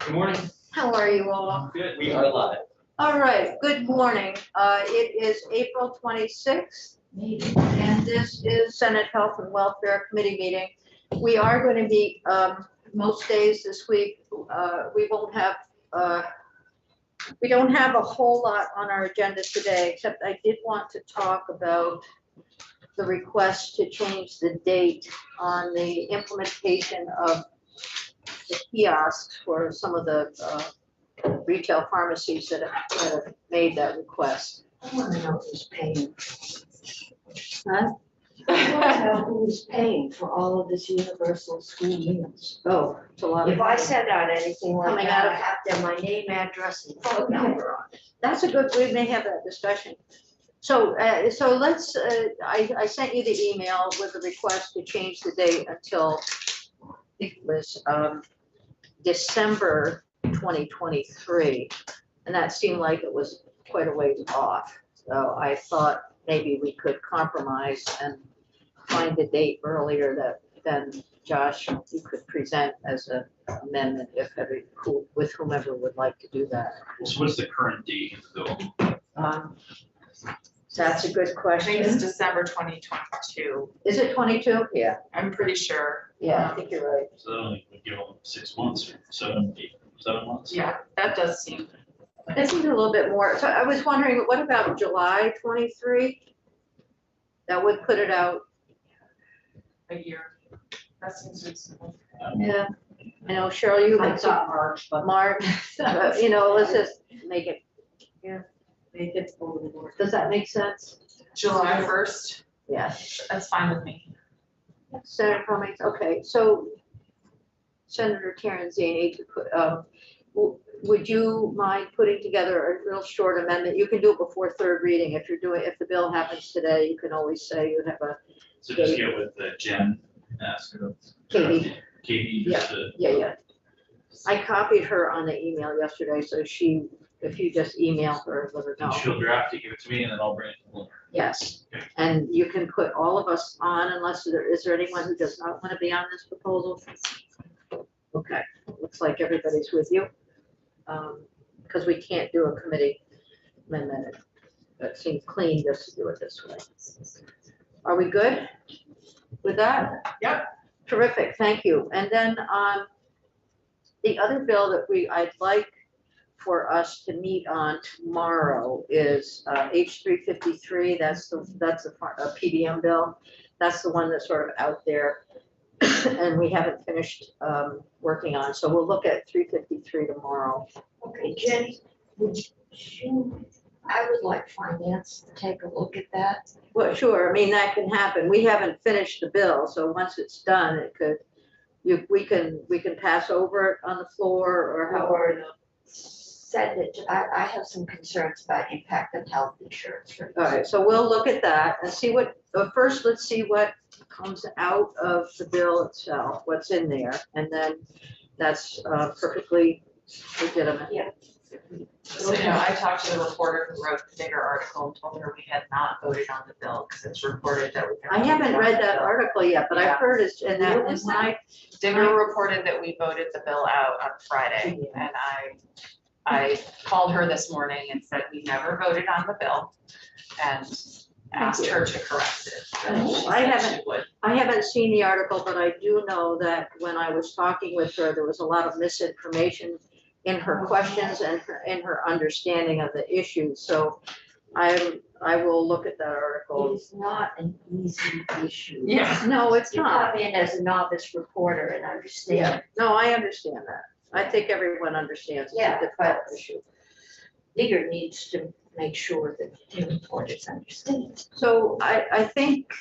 Good morning. How are you all? Good. We are live. All right, good morning. It is April 26th, and this is Senate Health and Welfare Committee meeting. We are going to be, most days this week, we don't have a whole lot on our agenda today, except I did want to talk about the request to change the date on the implementation of the kiosks for some of the retail pharmacies that have made that request. I want to know who's paying. Huh? I want to know who's paying for all of this universal school meals. Oh, it's a lot of. If I send out anything like Coming that, out I of- have to have my name, address, and phone number on it. That's a good, we may have that discussion. So, so let's, I sent you the email with the request to change the date until it was December 2023. And that seemed like it was quite a ways off. So I thought maybe we could compromise and find the date earlier that then Josh, you could present as an amendment if with whomever would like to do that. So what's the current date of the bill? That's a good I think question. it's December 2022. Is it 22? Yeah, I'm pretty sure. yeah, I think you're right. So that only would give them 6 months, or 7 months. Yeah, that does seem This is a little bit more. So I was wondering, what about July 23? That would put it out. a year. That seems reasonable. Yeah. I know, Cheryl, you I had thought some March, but March, but, you know, let's just make it, make it over the board. does that make sense? July 1st, Yeah. that's fine with me. Senator Cummings, okay, so Senator Terenzini, would you mind putting together a real short amendment? You can do it before third reading. If the bill happens today, you can always say you have a, So just get with Jen, ask her. Katie. Katie, just to. yeah. I copied her on the email yesterday, so if you just email her, let her know. And she'll draft it, give it to me, and then I'll bring it to Lauren. Yes, and you can put all of us on unless is there anyone who does not want to be on this proposal? Okay, looks like everybody's with you. Because we can't do a committee amendment. It seems clean just to do it this way. Are we good with that? Yep. Terrific, thank you. And then the other bill that I'd like for us to meet on tomorrow is H353. That's a PBM bill. That's the one that's sort of out there and we haven't finished working on. So we'll look at 353 tomorrow. Okay, Jenny, I would like finance to take a look at that. Well, sure, I mean, that can happen. We haven't finished the bill, so once it's done, it could, we can pass over it on the floor or how. Or send it to, I have some concerns about impact on health insurance. For All right, so we'll look at that and see what, first, let's see what comes out of the bill itself, what's in there, and then that's perfectly legitimate. Yeah. So, you know, I talked to the reporter who wrote the bigger article and told her we had not voted on the bill because it's reported that we. I haven't read that article yet, but I've Yeah. heard it's, and that, and when I, Digger reported that we voted the bill out on Friday, and I called her this morning and said we never voted on the bill and asked her to correct it. And she I said haven't- she would. I haven't seen the article, but I do know that when I was talking with her, there was a lot of misinformation in her questions and in her understanding of the issue. So I will look at that article. It's not an easy issue. Yeah. No, it's You not. come in as a novice reporter and understand. No, I understand that. I think everyone understands it's a Yeah, difficult but- issue. Digger needs to make sure that the reporters understand. So I think,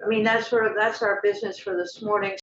I mean, that's our business for this morning.